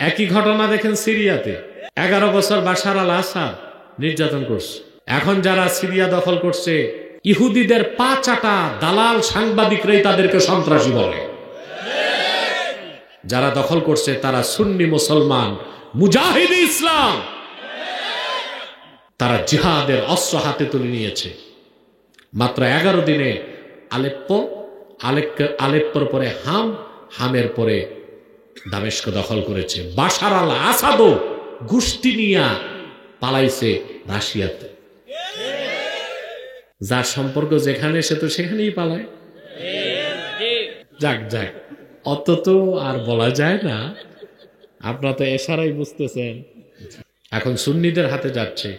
একই ঘটনা দেখেন সিরিয়াতে 11 বছর বাশার আল আসাদ নির্যাতন করছে। এখন যারা সিরিয়া দখল করছে ইহুদিদের পা চাটা দালাল সাংবাদিকরাই তাদেরকে সন্ত্রাসী বলে। যারা দখল করছে তারা সুন্নি মুসলমান মুজাহিদ ইসলাম, তারা জিহাদের অস্ত্র হাতে তুলে নিয়েছে। মাত্র 11 দিনে আলেপ্পোর পরে হামের পরে দামেস্ক দখল করেছে। বাশার আল আসাদও গোষ্ঠী নিয়ে পালাইছে রাশিয়াতে। যার সম্পর্ক যেখানে সে তো সেখানেই পালায়। যাক যাক, অত তো আর বলা যায় না, আপনারা তো এশারাই বুঝতেছেন। এখন সুন্নিদের হাতে যাচ্ছে,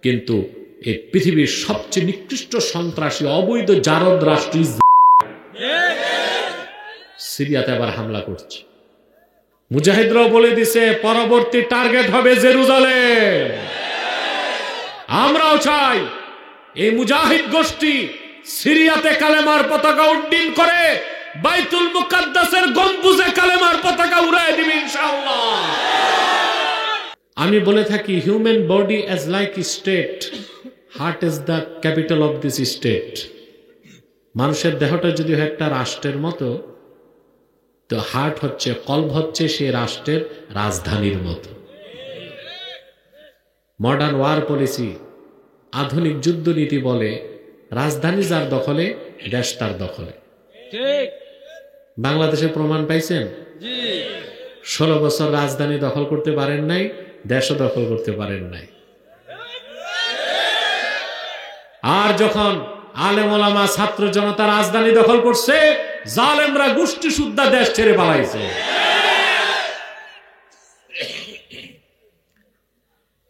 কিন্তু এই পৃথিবীর সবচেয়ে নিকৃষ্ট সন্ত্রাসী অবৈধ জারদ রাষ্ট্র সিরিয়াতে আবার হামলা করছে। মুজাহিদরাও বলে দিছে পরবর্তী টার্গেট হবে জেরুজালেম। আমরাও চাই এই মুজাহিদ গোষ্ঠী সিরিয়াতে কালেমার পতাকা উড্ডীন করে বাইতুল মুকাদ্দাসের গম্বুজে কালেমার পতাকা উড়ায় দিবে ইনশাআল্লাহ। আমি বলে থাকি human body as like state, heart is the capital of this state. মানুষের দেহটা যদি একটা রাষ্ট্রের মতো, তো হার্ট হচ্ছে, কলব হচ্ছে সে রাষ্ট্রের রাজধানীর মতো। মডার্ন ওয়ার পলিসি, আধুনিক যুদ্ধনীতি বলে রাজধানী যার দখলে দেশ তার দখলে। বাংলাদেশে প্রমাণ পাইছেন? 16 বছর রাজধানী দখল করতে পারেন নাই, দেশও দখল করতে পারেন নাই। আর যখন আলেম ওলামা ছাত্র জনতা রাজধানী দখল করছে, জালেমরা গোষ্ঠী সুদ্ধা দেশ ছেড়ে পালাইছে।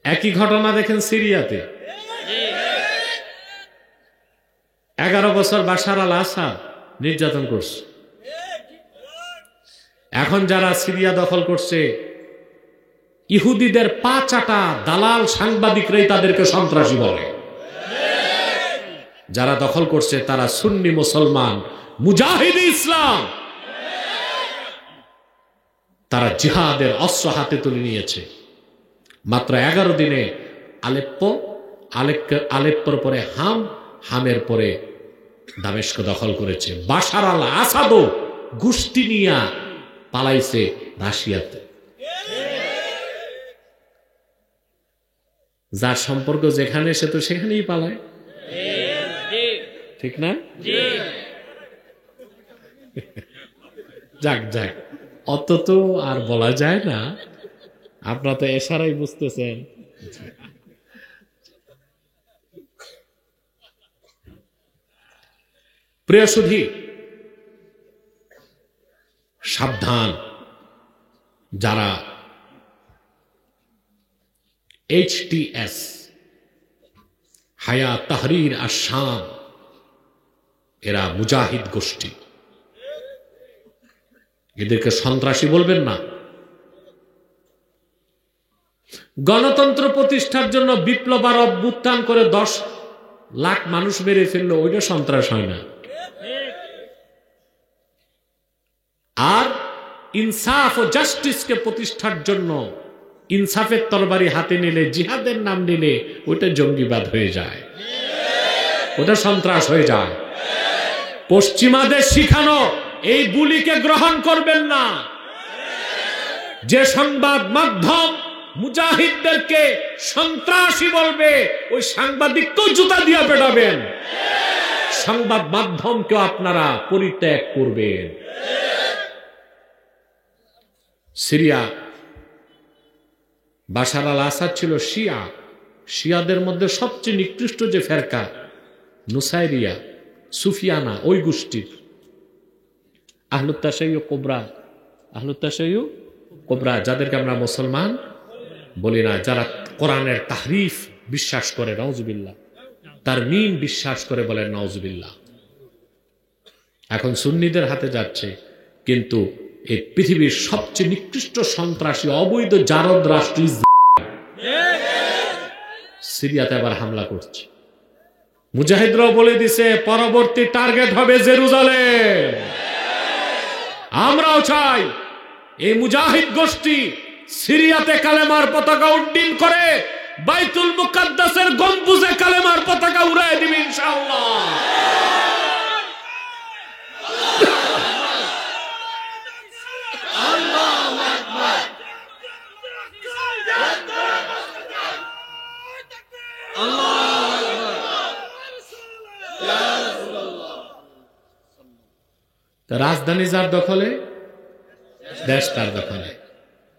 একই ঘটনা দেখেন সিরিয়াতে 11 বছর বাশার আল আসাদ নির্যাতন করছে। এখন যারা সিরিয়া দখল করছে ইহুদিদের পা চাটা দালাল সাংবাদিকরাই তাদেরকে সন্ত্রাসী বলে। যারা দখল করছে তারা সুন্নি মুসলমান মুজাহিদ ইসলাম, তারা জিহাদের অস্ত্র হাতে তুলে নিয়েছে। মাত্র 11 দিনে আলেপ্পোর পরে হামের পরে দামেস্ক দখল করেছে। বাশার আল আসাদও গোষ্ঠী নিয়ে পালাইছে রাশিয়াতে। যার সম্পর্ক যেখানে সে তো সেখানেই পালায়, ঠিক না? যাক যাক, অত তো আর বলা যায় না, আপনারা তো এশারাই বুঝতেছেন। প্রিয় সুধী, সাবধান, যারা HTS হায়া তাহরির আশ-শাম, এরা মুজাহিদ গোষ্ঠী, এদেরকে সন্ত্রাসী বলবেন না। গণতন্ত্র প্রতিষ্ঠার জন্য বিপ্লব আর অভ্যুত্থান করে 10 লাখ মানুষ মেরে ফেললো, ওইটা সন্ত্রাস হয় না। আর ইনসাফ ও জাস্টিসকে প্রতিষ্ঠার জন্য ইনসাফের তরবারি হাতে নিলে, জিহাদের নাম নিলে, ওইটা জঙ্গিবাদ হয়ে যায়, ওটা সন্ত্রাস হয়ে যায়। পশ্চিমাদের শিখানো এই বুলিকে গ্রহণ করবেন না। যে সংবাদ মাধ্যম মুজাহিদদেরকে সন্ত্রাসী বলবে, ওই সাংবাদিককেও জুতা দিয়ে পেটাবেন। সংবাদ মাধ্যমকেও আপনারা পরিত্যাগ করবেন। সিরিয়া বাশার আল আসাদ ছিল শিয়াদের মধ্যে সবচেয়ে নিকৃষ্ট যে ফেরকা নুসাইরিয়া, সুফিয়ানা, ওই গোষ্ঠীর আহলুত তাশাইয়্যু কোবরা, যাদেরকে আমরা মুসলমান বলি না, যারা কোরআনের তাহরিফ বিশ্বাস করে, নাউজুবিল্লাহ, তারমিম বিশ্বাস করে, বলে নাউজুবিল্লাহ। এখন সুন্নিদের হাতে যাচ্ছে, কিন্তু এই পৃথিবীর সবচেয়ে নিকৃষ্ট সন্ত্রাসী অবৈধ জারদ রাষ্ট্র সিরিয়াতে আবার হামলা করছে। মুজাহিদরাও বলে দিছে পরবর্তী টার্গেট হবে জেরুজালেম। আমরাও চাই এই মুজাহিদ গোষ্ঠী সিরিয়াতে কালেমার পতাকা উড্ডীন করে বাইতুল মুকাদ্দাসের গম্বুজে কালেমার পতাকা উড়ায় দিবে ইনশাআল্লাহ। রাজধানী যার দখলে, দেশ তার দখলে।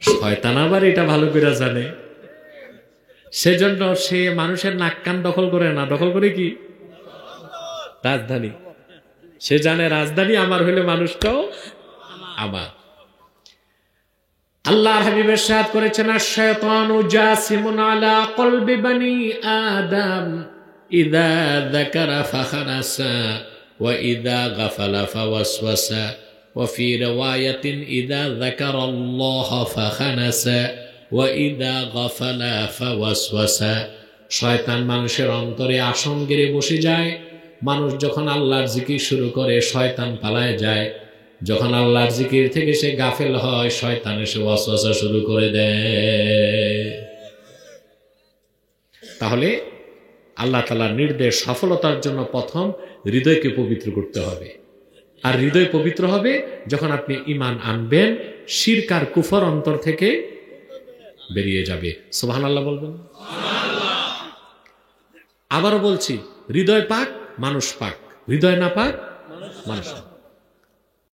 শয়তান আবার এটা ভালো করে জানে, সেজন্য সে মানুষের নাক কান দখল করে না, দখল করে কি রাজধানী। সে জানে রাজধানী আমার হইলে মানুষটাও আমার। আল্লাহর হাবিব ইরশাদ করেছেন, আশ-শায়তানু জাসিমুন আলা কলবি বানি আদম ইযা যাকারা ফাখানাসা ওয়া ইযা গাফালা ফাওয়াসওয়াসা ওয়া ফি রিওয়ায়াতিন ইযা যাকারাল্লাহা ফাখানাসা ওয়া ইযা গাফালা ফাওয়াসওয়াসা। শয়তান মানুষের অন্তরে আসন গেড়ে বসে যায়। মানুষ যখন আল্লাহর জিকির শুরু করে শয়তান পালায় যায়। যখন আল্লাহর জিকির থেকে সে গাফেল হয় শয়তান এসে ওয়াসওয়াসা শুরু করে দেয়। তাহলে আল্লাহ তাআলার নির্দেশ সফলতার জন্য প্রথম হৃদয়কে পবিত্র করতে হবে। আর হৃদয় পবিত্র হবে যখন আপনি ঈমান আনবেন, শিরক আর কুফর অন্তর থেকে বেরিয়ে যাবে। সুবহানাল্লাহ বলবেন। আবারও বলছি, হৃদয় পাক মানুষ পাক, হৃদয় না পাক মানুষ।